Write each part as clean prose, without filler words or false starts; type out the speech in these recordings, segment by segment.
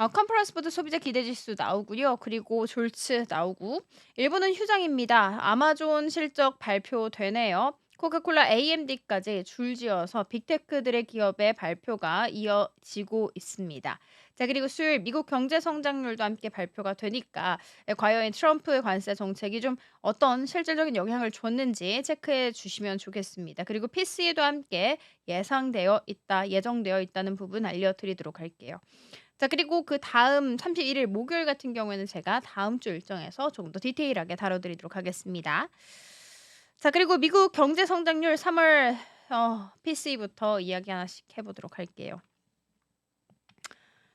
컨퍼런스 보드 소비자 기대 지수 나오고요. 그리고 졸츠 나오고 일본은 휴장입니다. 아마존 실적 발표되네요. 코카콜라 AMD까지 줄지어서 빅테크들의 기업의 발표가 이어지고 있습니다. 자, 그리고 수요일 미국 경제 성장률도 함께 발표가 되니까 과연 트럼프의 관세 정책이 좀 어떤 실질적인 영향을 줬는지 체크해 주시면 좋겠습니다. 그리고 PC에도 함께 예정되어 있다는 부분 알려드리도록 할게요. 자, 그리고 그다음 31일 목요일 같은 경우에는 제가 다음 주 일정에서 조금 더 디테일하게 다뤄 드리도록 하겠습니다. 자, 그리고 미국 경제 성장률 3월 PC부터 이야기 하나씩 해 보도록 할게요.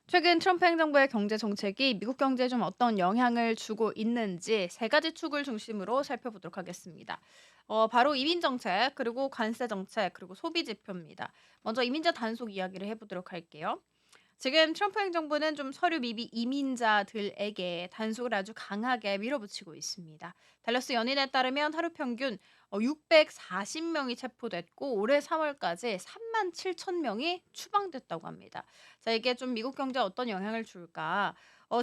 최근 트럼프 행정부의 경제 정책이 미국 경제에 좀 어떤 영향을 주고 있는지 세 가지 축을 중심으로 살펴보도록 하겠습니다. 바로 이민 정책, 그리고 관세 정책, 그리고 소비 지표입니다. 먼저 이민자 단속 이야기를 해 보도록 할게요. 지금 트럼프 행정부는 좀 서류 미비 이민자들에게 단속을 아주 강하게 밀어붙이고 있습니다. 댈러스 연인에 따르면 하루 평균 640명이 체포됐고 올해 3월까지 3만 7천 명이 추방됐다고 합니다. 자, 이게 좀 미국 경제에 어떤 영향을 줄까?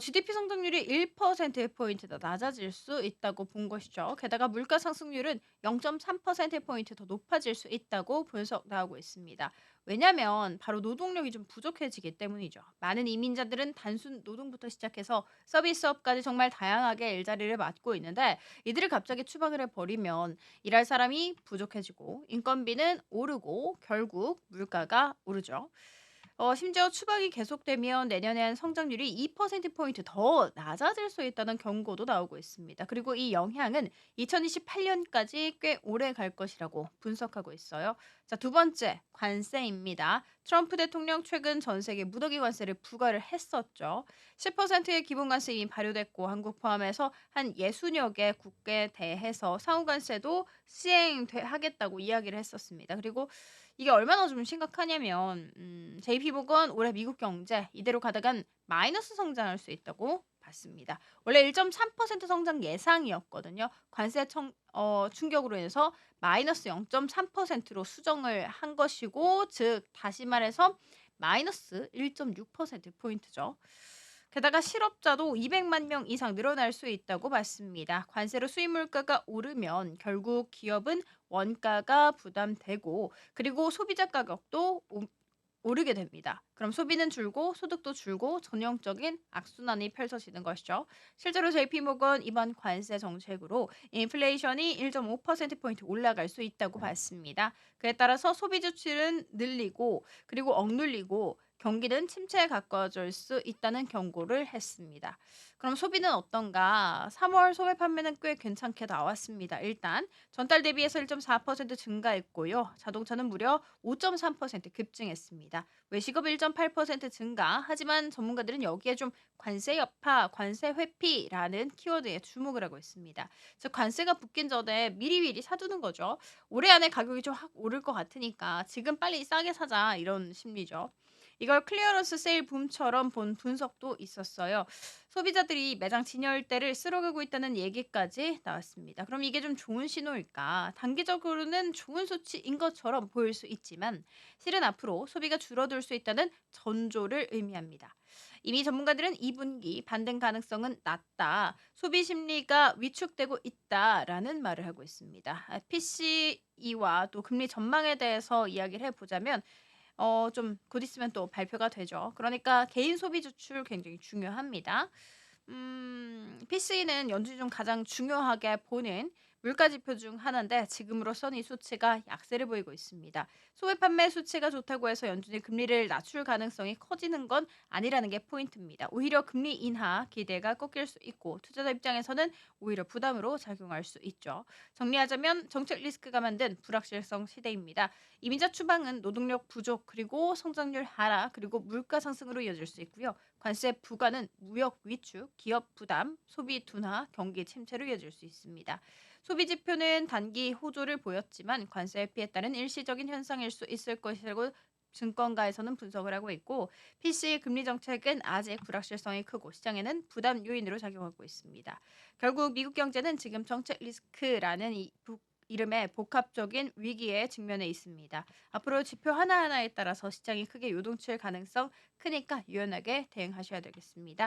GDP 성장률이 1%포인트더 낮아질 수 있다고 본 것이죠. 게다가 물가 상승률은 0.3%포인트 더 높아질 수 있다고 분석 나오고 있습니다. 왜냐면 바로 노동력이 좀 부족해지기 때문이죠. 많은 이민자들은 단순 노동부터 시작해서 서비스업까지 정말 다양하게 일자리를 맡고 있는데 이들을 갑자기 추방을 해버리면 일할 사람이 부족해지고 인건비는 오르고 결국 물가가 오르죠. 심지어 추방이 계속되면 내년엔 성장률이 2%포인트 더 낮아질 수 있다는 경고도 나오고 있습니다. 그리고 이 영향은 2028년까지 꽤 오래 갈 것이라고 분석하고 있어요. 자, 두 번째, 관세입니다. 트럼프 대통령 최근 전 세계 무더기 관세를 부과를 했었죠. 10%의 기본관세 이미 발효됐고 한국 포함해서 한 60여 개 국가에 대해서 상호관세도 시행하겠다고 이야기를 했었습니다. 그리고 이게 얼마나 좀 심각하냐면 JP모건 올해 미국 경제 이대로 가다간 마이너스 성장할 수 있다고 봤습니다. 원래 1.3% 성장 예상이었거든요. 충격으로 인해서 마이너스 0.3%로 수정을 한 것이고 즉 다시 말해서 마이너스 1.6% 포인트죠. 게다가 실업자도 200만 명 이상 늘어날 수 있다고 봤습니다. 관세로 수입 물가가 오르면 결국 기업은 원가가 부담되고 그리고 소비자 가격도 오르게 됩니다. 그럼 소비는 줄고 소득도 줄고 전형적인 악순환이 펼쳐지는 것이죠. 실제로 JP모건 이번 관세 정책으로 인플레이션이 1.5%포인트 올라갈 수 있다고 봤습니다. 그에 따라서 소비 지출은 늘리고 그리고 억눌리고 경기는 침체에 가까워질 수 있다는 경고를 했습니다. 그럼 소비는 어떤가? 3월 소매 판매는 꽤 괜찮게 나왔습니다. 일단 전달 대비해서 1.4% 증가했고요. 자동차는 무려 5.3% 급증했습니다. 외식업 1.8% 증가. 하지만 전문가들은 여기에 좀 관세 여파, 관세 회피라는 키워드에 주목을 하고 있습니다. 즉 관세가 붙긴 전에 미리미리 사두는 거죠. 올해 안에 가격이 좀 확 오를 것 같으니까 지금 빨리 싸게 사자 이런 심리죠. 이걸 클리어런스 세일 붐처럼 본 분석도 있었어요. 소비자들이 매장 진열대를 쓸어가고 있다는 얘기까지 나왔습니다. 그럼 이게 좀 좋은 신호일까? 단기적으로는 좋은 수치인 것처럼 보일 수 있지만 실은 앞으로 소비가 줄어들 수 있다는 전조를 의미합니다. 이미 전문가들은 2분기 반등 가능성은 낮다. 소비 심리가 위축되고 있다라는 말을 하고 있습니다. PCE와 또 금리 전망에 대해서 이야기를 해보자면 좀 곧 있으면 또 발표가 되죠. 그러니까 개인 소비 지출 굉장히 중요합니다. PC는 연준이 좀 가장 중요하게 보는 물가 지표 중 하나인데 지금으로선 이 수치가 약세를 보이고 있습니다. 소매 판매 수치가 좋다고 해서 연준이 금리를 낮출 가능성이 커지는 건 아니라는 게 포인트입니다. 오히려 금리 인하 기대가 꺾일 수 있고 투자자 입장에서는 오히려 부담으로 작용할 수 있죠. 정리하자면 정책 리스크가 만든 불확실성 시대입니다. 이민자 추방은 노동력 부족 그리고 성장률 하락 그리고 물가 상승으로 이어질 수 있고요. 관세 부과는 무역 위축, 기업 부담, 소비 둔화, 경기 침체로 이어질 수 있습니다. 소비 지표는 단기 호조를 보였지만 관세 회피에 따른 일시적인 현상일 수 있을 것이라고 증권가에서는 분석을 하고 있고 PC 금리 정책은 아직 불확실성이 크고 시장에는 부담 요인으로 작용하고 있습니다. 결국 미국 경제는 지금 정책 리스크라는 이름의 복합적인 위기에 직면해 있습니다. 앞으로 지표 하나하나에 따라서 시장이 크게 요동칠 가능성 크니까 유연하게 대응하셔야 되겠습니다.